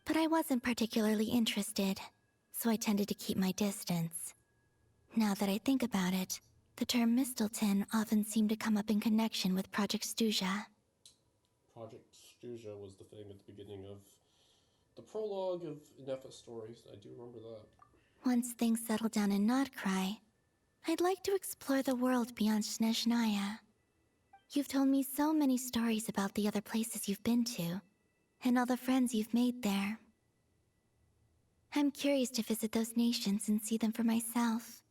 Speaker 3: But I wasn't particularly interested, so I tended to keep my distance. Now that I think about it, the term Mistelton often seemed to come up in connection with Project Stuja.
Speaker 1: Project Stuja was the thing at the beginning of the prologue of Nepha's stories. I do remember that.
Speaker 3: Once things settle down in Nodcry, I'd like to explore the world beyond Snezhnaya. You've told me so many stories about the other places you've been to, and all the friends you've made there. I'm curious to visit those nations and see them for myself.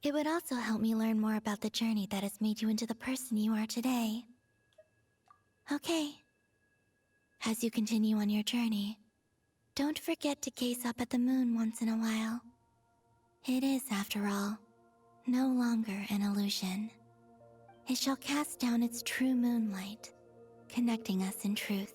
Speaker 3: It would also help me learn more about the journey that has made you into the person you are today. Okay. As you continue on your journey, don't forget to gaze up at the moon once in a while. It is, after all, no longer an illusion. It shall cast down its true moonlight, connecting us in truth.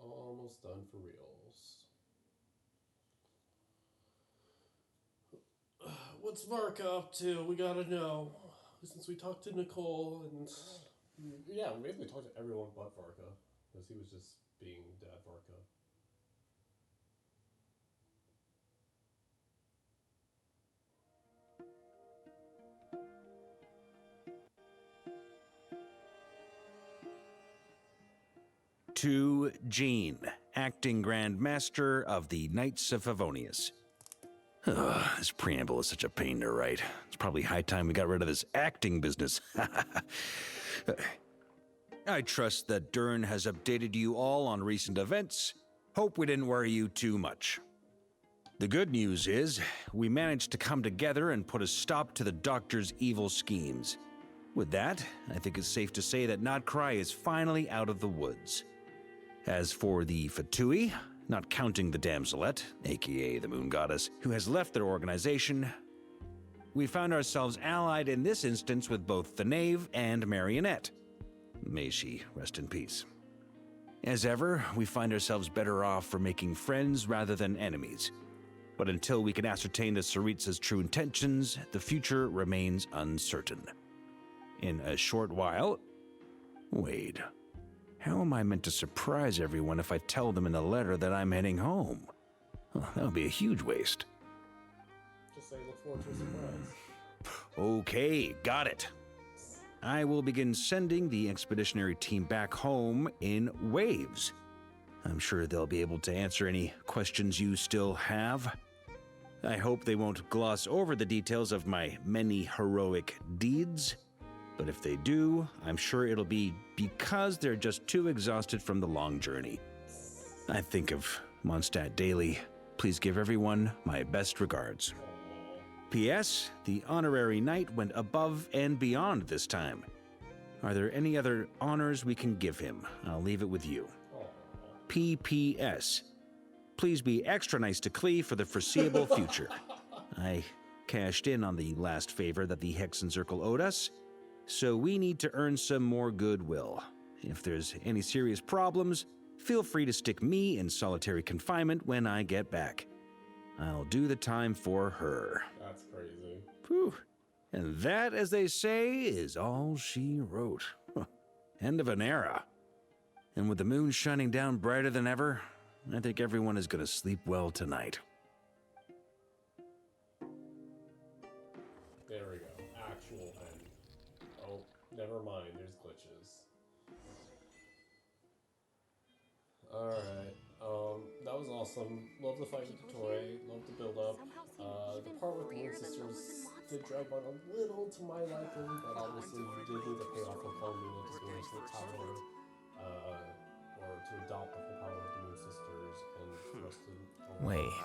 Speaker 1: Almost done for reals. What's Varka up to? We gotta know. Since we talked to Nicole and... Yeah, we basically talked to everyone but Varka. Because he was just being Dad Varka.
Speaker 8: To Jean, acting Grand Master of the Knights of Favonius. This preamble is such a pain to write. It's probably high time we got rid of this acting business. I trust that Dern has updated you all on recent events. Hope we didn't worry you too much. The good news is, we managed to come together and put a stop to the Doctor's evil schemes. With that, I think it's safe to say that Notcry is finally out of the woods. As for the Fatui, not counting the Damselette, aka the Moon Goddess, who has left their organization, we found ourselves allied in this instance with both the Knave and Marionette. May she rest in peace. As ever, we find ourselves better off for making friends rather than enemies. But until we can ascertain the Tsaritsa's true intentions, the future remains uncertain. In a short while... Wait. How am I meant to surprise everyone if I tell them in a letter that I'm heading home? Well, that would be a huge waste.
Speaker 1: Just say look forward to a surprise.
Speaker 8: Okay, got it. I will begin sending the expeditionary team back home in waves. I'm sure they'll be able to answer any questions you still have. I hope they won't gloss over the details of my many heroic deeds. But if they do, I'm sure it'll be because they're just too exhausted from the long journey. I think of Mondstadt daily. Please give everyone my best regards. P.S. The honorary knight went above and beyond this time. Are there any other honors we can give him? I'll leave it with you. P.P.S. Please be extra nice to Klee for the foreseeable future. I cashed in on the last favor that the Hexen Circle owed us, so we need to earn some more goodwill. If there's any serious problems, feel free to stick me in solitary confinement when I get back. I'll do the time for her.
Speaker 1: That's crazy.
Speaker 8: Whew. And that, as they say, is all she wrote. End of an era. And with the moon shining down brighter than ever, I think everyone is going to sleep well tonight.
Speaker 1: There we go. Actual end. Oh, never mind. There's glitches. Alright. That was awesome. Love the fight with the toy. Love the build up. The part with the Moon Sisters did drag on a little to my liking, but obviously you did need the payoff from Palomino to go into the tower, or to adopt the whole power of the Moon Sisters and for us to...
Speaker 12: Wait.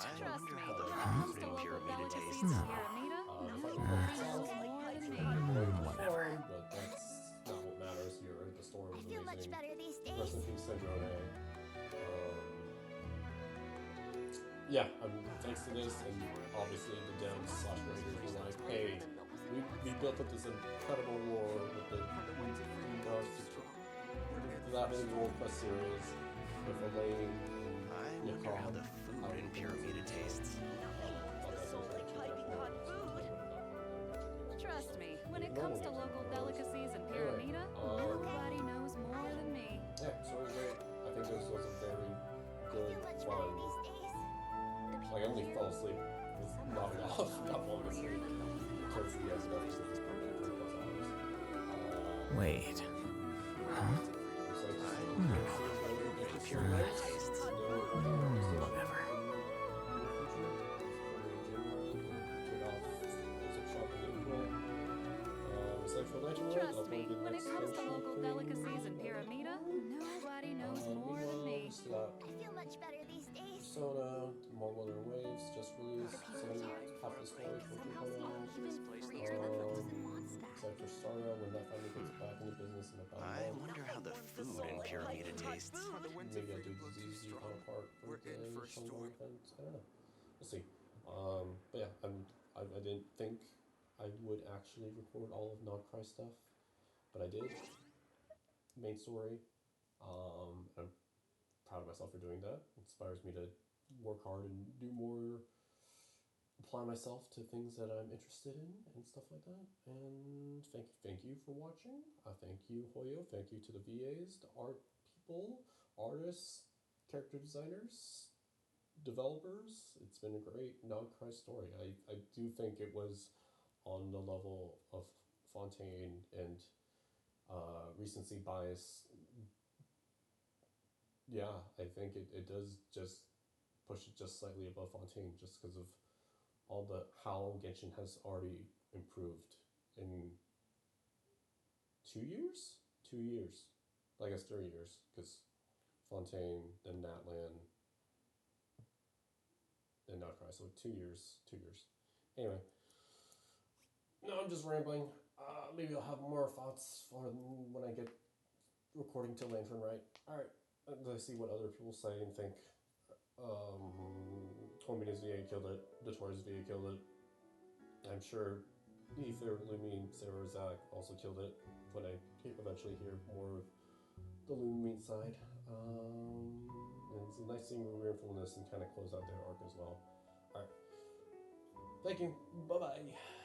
Speaker 1: Whatever. But that's not what matters here. The story was amazing. Much better these days. Rest in peace, Sandrone. Yeah, thanks to this, and obviously the Dems / Raiders were like, hey, we built up this incredible war with the that whole World Quest series with Elaine and Yakov. How the food in Pyramida tastes.
Speaker 16: Trust me, when it comes to local delicacies in Pyramida, nobody knows more than me.
Speaker 1: Yeah, so it was great. I think this was a very good fun. Like, I only fell asleep. Was nodding off, not falling asleep. Towards the end of episode, 3+ hours.
Speaker 12: Wait. Huh? Whatever.
Speaker 16: Trust me, when it comes to local delicacies in Pyramida, nobody knows more than me.
Speaker 3: I feel much better these days.
Speaker 1: Persona, Mongol Waves just released, so half the story for 2.0. Except for Starro, when that finally gets back into business in about a month.
Speaker 17: I wonder how the food in Pyramida tastes.
Speaker 1: Maybe I'll do the ZZ counterpart for the Shanghai event. I don't know. We'll see. But yeah, I didn't think I would actually record all of Nodcry stuff, but I did. Main story. I'm proud of myself for doing that. It inspires me to work hard and do more, apply myself to things that I'm interested in and stuff like that. And thank you for watching. Thank you, Hoyo. Thank you to the VAs, the art people, artists, character designers, developers. It's been a great Nodcry story. I do think it was on the level of Fontaine and recency bias. Yeah, I think it does just push it just slightly above Fontaine just because of all the how Genshin has already improved in 2 years? 2 years. I guess 3 years, because Fontaine, then Natlan, then Notcry, so 2 years, 2 years. Anyway, no, I'm just rambling. Maybe I'll have more thoughts for when I get recording to Lantern right. Alright, let's see what other people say and think. Homina's VA killed it, Detor's VA killed it. I'm sure Ether, Lumine, Sarah, Zach also killed it when I eventually hear more of the Lumine side. And it's a nice seeing Weirdfulness and kind of close out their arc as well. Alright. Thank you. Bye-bye.